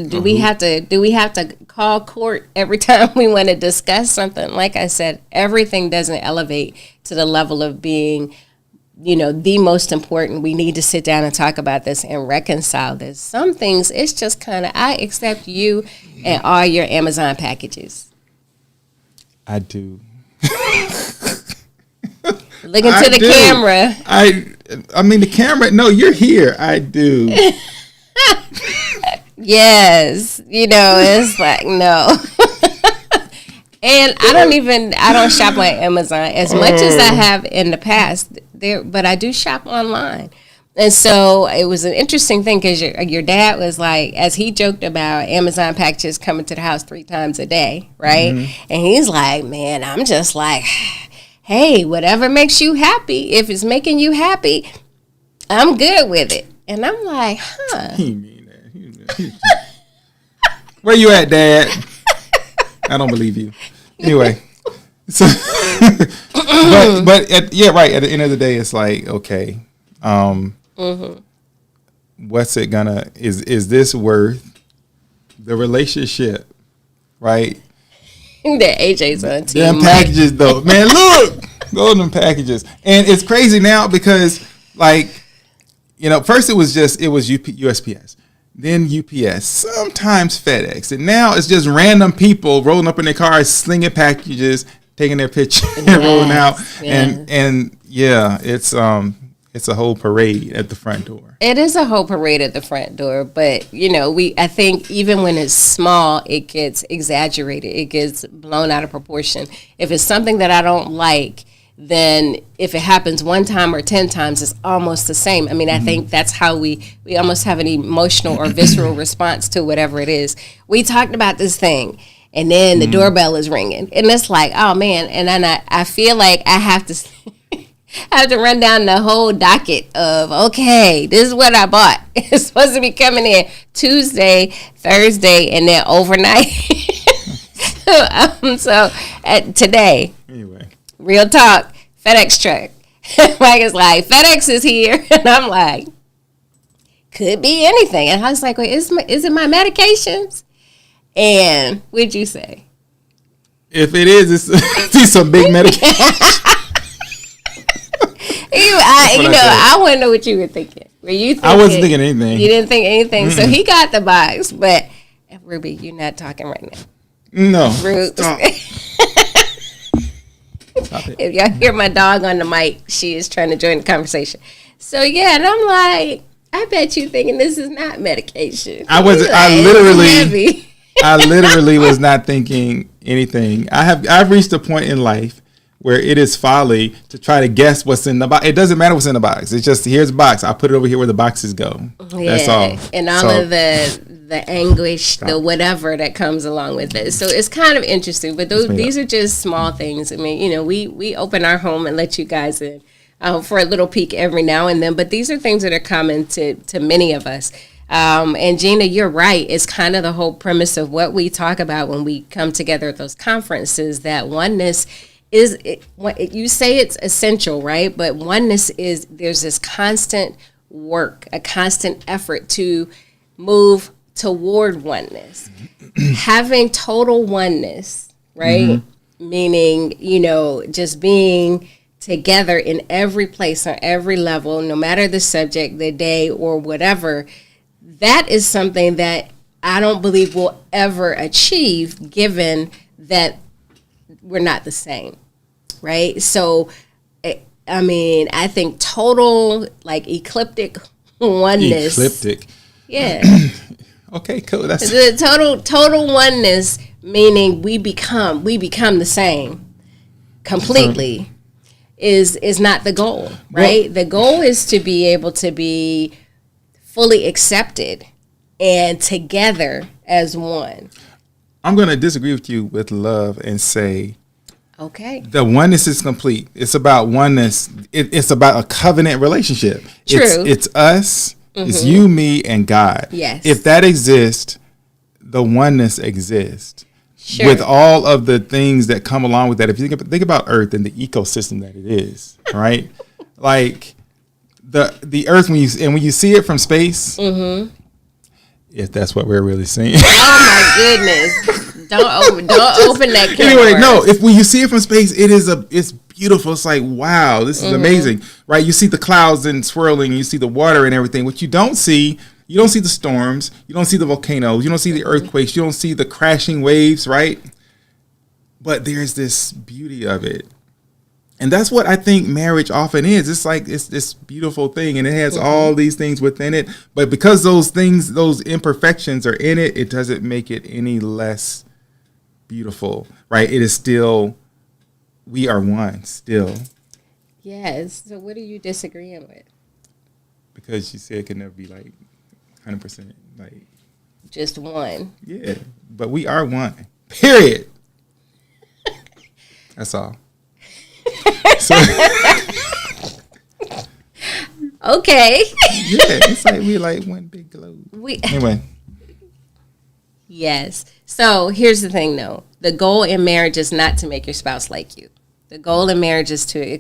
do we have to call court every time we want to discuss something? Like I said, everything doesn't elevate to the level of being, the most important. We need to sit down and talk about this and reconcile this. Some things, it's just kind of, I accept you and all your Amazon packages. I do. Look into the camera. I mean, the camera, no, you're here. I do. Yes. It's like, no. And I don't shop on Amazon as much as I have in the past, but I do shop online. And so it was an interesting thing because your dad was like, as he joked about Amazon packages coming to the house 3 times a day, right? Mm-hmm. And he's like, man, I'm just like, hey, whatever makes you happy, if it's making you happy, I'm good with it. And I'm like, huh. He mean that. Where you at, Dad? I don't believe you. Anyway, so, but at the end of the day, it's like, okay, what's it gonna, is this worth the relationship, right? That AJ's on team. Them packages though, man, look, go to them packages. And it's crazy now because, like, first it was USPS, then UPS, sometimes FedEx, and now it's just random people rolling up in their cars, slinging packages, taking their picture, and rolling out, and it's a whole parade at the front door. It is a whole parade at the front door, but I think even when it's small, it gets exaggerated, it gets blown out of proportion. If it's something that I don't like, then if it happens 1 time or 10 times, it's almost the same. I mean, I think that's how we almost have an emotional or visceral response to whatever it is. We talked about this thing, and then the doorbell is ringing, and it's like, oh man, and then I feel like I have to I have to run down the whole docket of, okay, this is what I bought. It's supposed to be coming in Tuesday, Thursday, and then overnight. So today, anyway, real talk, FedEx truck. Mike is like, FedEx is here. And I'm like, could be anything. And I was like, wait, is it my medications? And what'd you say? If it is, it's some big medication. I want to know what you were thinking. Were you thinking? I wasn't thinking anything. You didn't think anything. Mm-mm. So he got the box, but Ruby, you're not talking right now. No. Stop. If y'all hear my dog on the mic, she is trying to join the conversation. So yeah, and I'm like, I bet you thinking this is not medication. I literally was not thinking anything. I've reached a point in life where it is folly to try to guess what's in the box. It doesn't matter what's in the box. It's just, here's a box. I'll put it over here where the boxes go. Yeah. That's all. And all of the anguish, the whatever that comes along with it. So it's kind of interesting. But these are just small things. I mean, we open our home and let you guys in for a little peek every now and then. But these are things that are common to many of us. And Gina, you're right. It's kind of the whole premise of what we talk about when we come together at those conferences, that oneness you say it's essential, right? But oneness is, there's this constant work, a constant effort to move toward oneness. Having total oneness, right? Mm-hmm. Meaning, just being together in every place, on every level, no matter the subject, the day, or whatever. That is something that I don't believe we'll ever achieve, given that we're not the same, right? So, I think total, ecliptic oneness. Ecliptic. Yeah. Okay, cool. That's the total oneness, meaning we become the same completely, is not the goal, right? Well, the goal is to be able to be fully accepted and together as one. I'm going to disagree with you with love and say, okay, the oneness is complete. It's about oneness. It's about a covenant relationship. True. It's us, it's you, me, and God. Yes. If that exists, the oneness exists. with all of the things that come along with that. If you think about Earth and the ecosystem that it is, right? Like the Earth, when you see it from space, if that's what we're really seeing. Oh my goodness! Don't open that can. Anyway, no. When you see it from space, it's beautiful. It's like, wow, this is amazing, right? You see the clouds and swirling, you see the water and everything. What you don't see. You don't see the storms. You don't see the volcanoes. You don't see the earthquakes. You don't see the crashing waves, right? But there's this beauty of it. And that's what I think marriage often is. It's like it's this beautiful thing, and it has all these things within it. But because those things, those imperfections are in it, it doesn't make it any less beautiful, right? It is still, we are one still. Yes. So what are you disagreeing with? Because you said it can never be like 100%, like just one. Yeah, but we are one. Period. That's all. So, okay. Yeah, it's like we like one big globe. Anyway. Yes. So here's the thing, though. The goal in marriage is not to make your spouse like you. The goal in marriage is to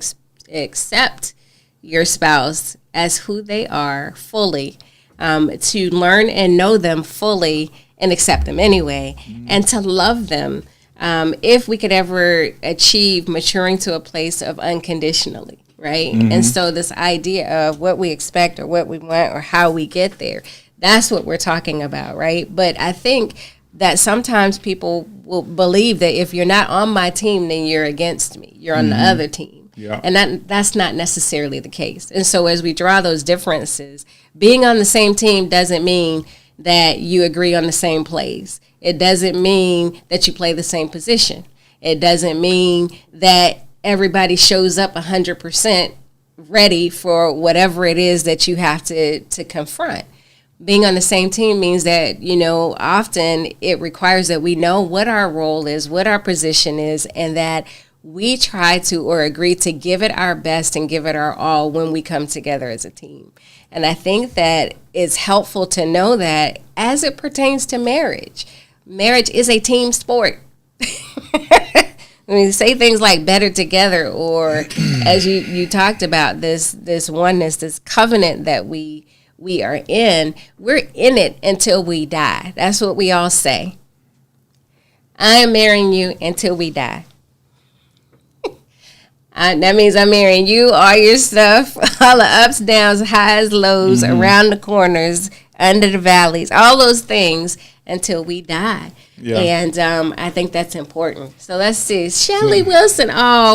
accept your spouse as who they are fully. To learn and know them fully and accept them anyway, and to love them if we could ever achieve maturing to a place of unconditionally, right? And so this idea of what we expect or what we want or how we get there, that's what we're talking about, right? But I think that sometimes people will believe that if you're not on my team, then you're against me. You're on the other team. Yeah. And that's not necessarily the case. And so as we draw those differences, being on the same team doesn't mean that you agree on the same plays. It doesn't mean that you play the same position. It doesn't mean that everybody shows up 100% ready for whatever it is that you have to confront. Being on the same team means that, often it requires that we know what our role is, what our position is, and that we try to or agree to give it our best and give it our all when we come together as a team. And I think that it's helpful to know that as it pertains to marriage, marriage is a team sport. I mean, say things like better together, or as you talked about, this oneness, this covenant that we are in, we're in it until we die. That's what we all say. I am marrying you until we die. That means I'm marrying you, all your stuff, all the ups, downs, highs, lows, around the corners, under the valleys, all those things until we die. Yeah. And I think that's important. So let's see. Shelley Wilson,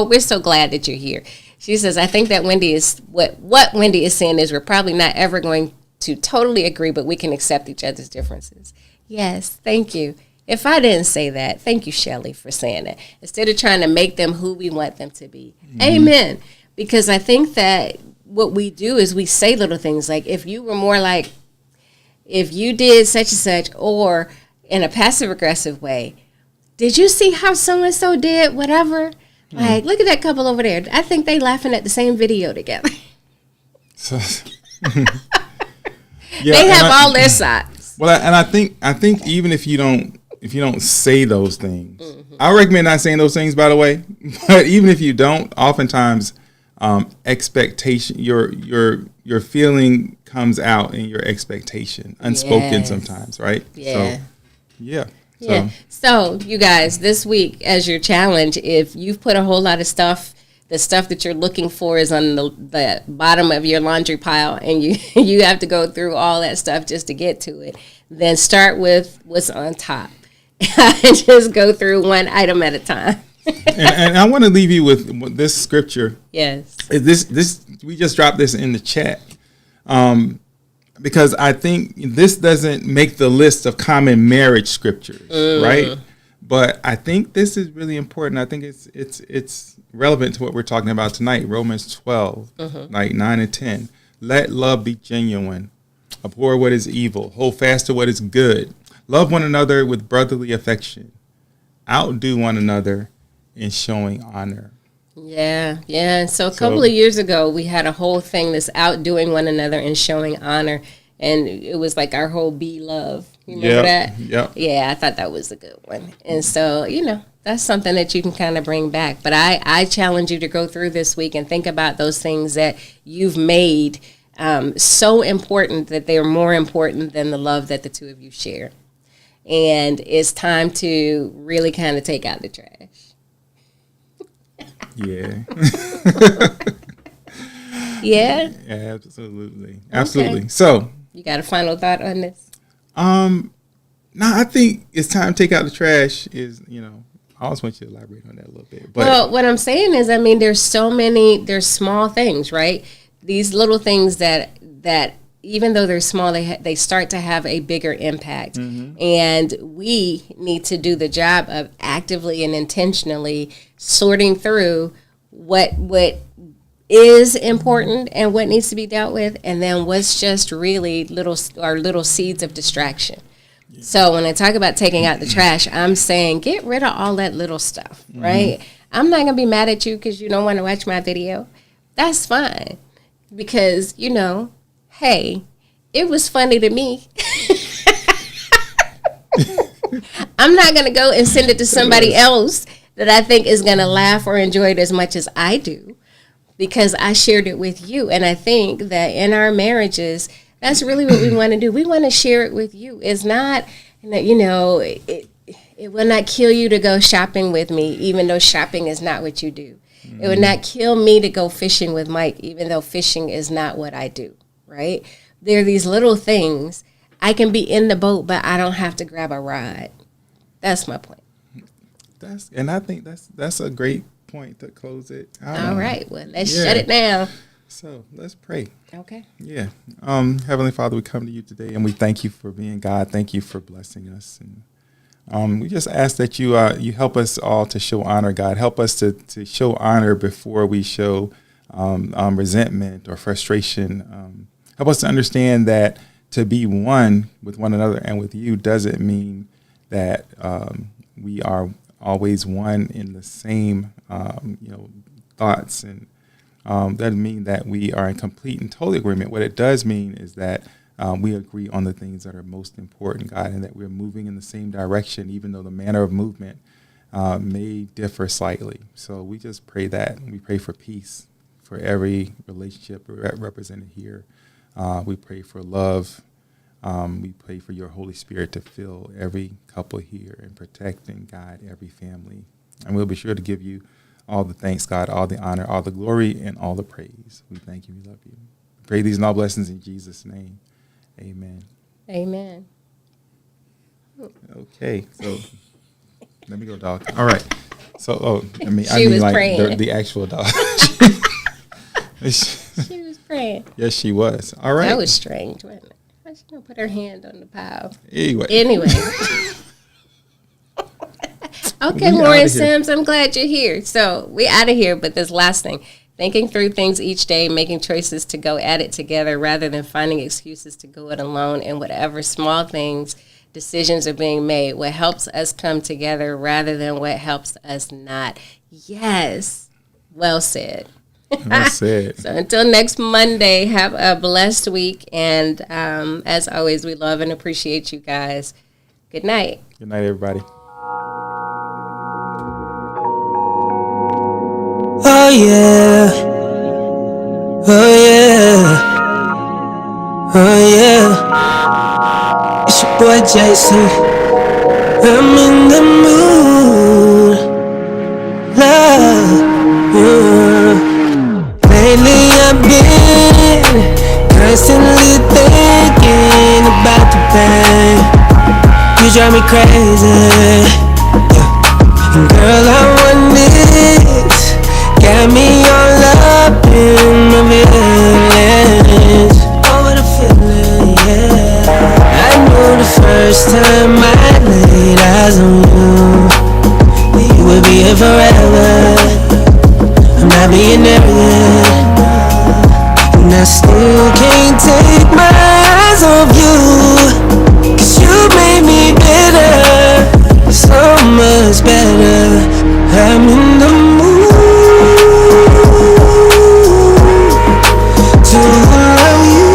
we're so glad that you're here. She says, I think that Wendy is, what Wendy is saying is we're probably not ever going to totally agree, but we can accept each other's differences. Yes, thank you. If I didn't say that, thank you, Shelley, for saying that. Instead of trying to make them who we want them to be. Amen. Because I think that what we do is we say little things like, if you were more like, if you did such and such, or in a passive-aggressive way, did you see how so-and-so did whatever? Like, look at that couple over there. I think they laughing at the same video together. They have all their sides. Well, and I think even if you don't say those things, I recommend not saying those things, by the way. But even if you don't, oftentimes expectation, your feeling comes out in your expectation, unspoken sometimes, right? Yeah. So, yeah. Yeah. So you guys, this week as your challenge, if you've put a whole lot of stuff, the stuff that you're looking for is on the bottom of your laundry pile, and you have to go through all that stuff just to get to it, then start with what's on top. And just go through one item at a time. and I want to leave you with this scripture. Yes. This we just dropped this in the chat. Because I think this doesn't make the list of common marriage scriptures, right? But I think this is really important. I think it's relevant to what we're talking about tonight. Romans 12, like 9 and 10. Let love be genuine. Abhor what is evil. Hold fast to what is good. Love one another with brotherly affection. Outdo one another in showing honor. Yeah. And so a couple of years ago, we had a whole thing that's outdoing one another and showing honor. and it was like our whole be love. You remember that? Yeah, I thought that was a good one. And so, that's something that you can kind of bring back. But I challenge you to go through this week and think about those things that you've made so important that they're more important than the love that the two of you share. And it's time to really kind of take out the trash. Yeah. Yeah? Yeah, absolutely. Absolutely. Okay. So, you got a final thought on this? No, I think it's time to take out the trash is, I always want you to elaborate on that a little bit. But well, what I'm saying is, there's small things, right? These little things that even though they're small, they start to have a bigger impact. Mm-hmm. And we need to do the job of actively and intentionally sorting through what is important and what needs to be dealt with, and then what's just really little seeds of distraction. Yeah. So when I talk about taking out the trash, I'm saying get rid of all that little stuff, right? Mm-hmm. I'm not going to be mad at you because you don't want to watch my video. That's fine. Because, hey, it was funny to me. I'm not going to go and send it to somebody else that I think is going to laugh or enjoy it as much as I do, because I shared it with you. And I think that in our marriages, that's really what we want to do. We want to share it with you. It's not, it will not kill you to go shopping with me, even though shopping is not what you do. Mm-hmm. It would not kill me to go fishing with Mike, even though fishing is not what I do, right? There are these little things. I can be in the boat, but I don't have to grab a rod. That's my point. And I think that's a great point to close it out. All right. Well, let's shut it down. So let's pray. Okay. Yeah. Heavenly Father, we come to you today and we thank you for being God. Thank you for blessing us. And we just ask that you help us all to show honor, God. Help us to show honor before we show resentment or frustration. Help us to understand that to be one with one another and with you doesn't mean that we are always one in the same thoughts, and doesn't mean that we are in complete and total agreement. What it does mean is that we agree on the things that are most important, God, and that we're moving in the same direction, even though the manner of movement may differ slightly. So we just pray that. We pray for peace for every relationship represented here. We pray for love. We pray for your Holy Spirit to fill every couple here and protect and guide every family. And we'll be sure to give you all the thanks, God, all the honor, all the glory, and all the praise. We thank you. We love you. We pray these and all blessings in Jesus' name. Amen. Amen. Okay. So let me go, dog. All right. So, I mean like praying. The actual dog. She was praying. Yes, she was. All right. That was strange, wasn't it? Why she gonna put her hand on the pile? Anyway. Okay, Warren Sims, I'm glad you're here. So we out of here, but this last thing, thinking through things each day, making choices to go at it together rather than finding excuses to go it alone, and whatever small things, decisions are being made, what helps us come together rather than what helps us not. Yes, well said. Well said. So until next Monday, have a blessed week. And as always, we love and appreciate you guys. Good night. Good night, everybody. Oh, yeah. Oh, yeah. Oh, yeah. It's your boy Jason. I'm in the mood. Love. Lately I've been constantly thinking about the pain. You drive me crazy, yeah. And girl, I want this. Got me all up in my feelings. Oh, what a feeling, yeah. I knew the first time I laid eyes on you, you would be here forever. I'm not being arrogant, and I still can't take my eyes off you, 'cause you made me better, so much better. I'm in the mood to love you.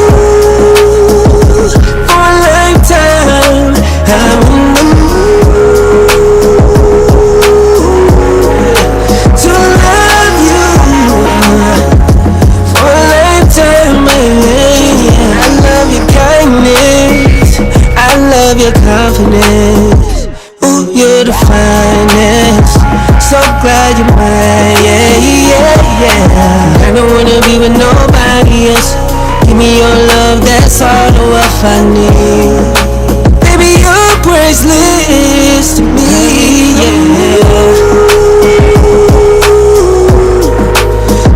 satisfy your mind. Yeah, yeah, yeah. I don't wanna be with nobody else. Give me your love, that's all the wealth I need. Baby, you're priceless to me, yeah.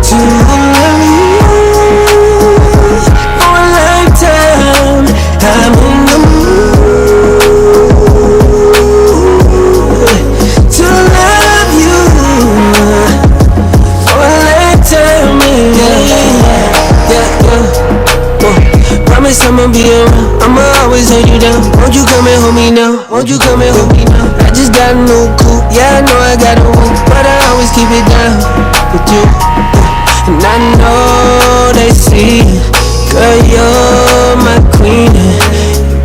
To love you for a lifetime, I'm in the mood to love you for a lifetime, Promise I'ma be around, I'ma always hold you down. Won't you come and hold me now? Won't you come and hold me now? I just got a new coupe, yeah I know I got a whoop, but I always keep it down with you. And I know they see, girl you're my queen.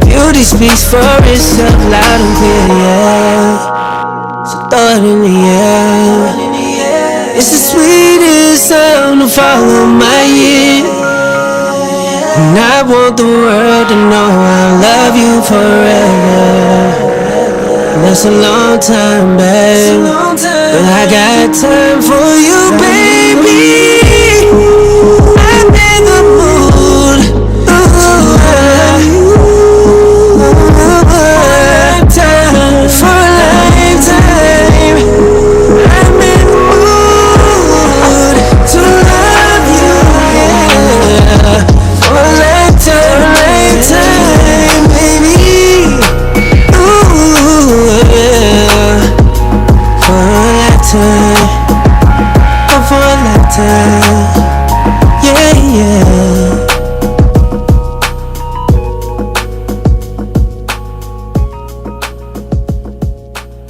Beauty speaks for itself, loud and clear, yeah. So throw it in the air. It's the sweetest sound to follow my ear. And I want the world to know I love you forever. And that's a long time, babe. But I got time for you, baby. I'm in the mood. Lifetime for a lifetime. I'm in the mood to love you, yeah. For a lifetime, baby. Ooh, yeah. For a lifetime. Oh, for a lifetime. Yeah, yeah.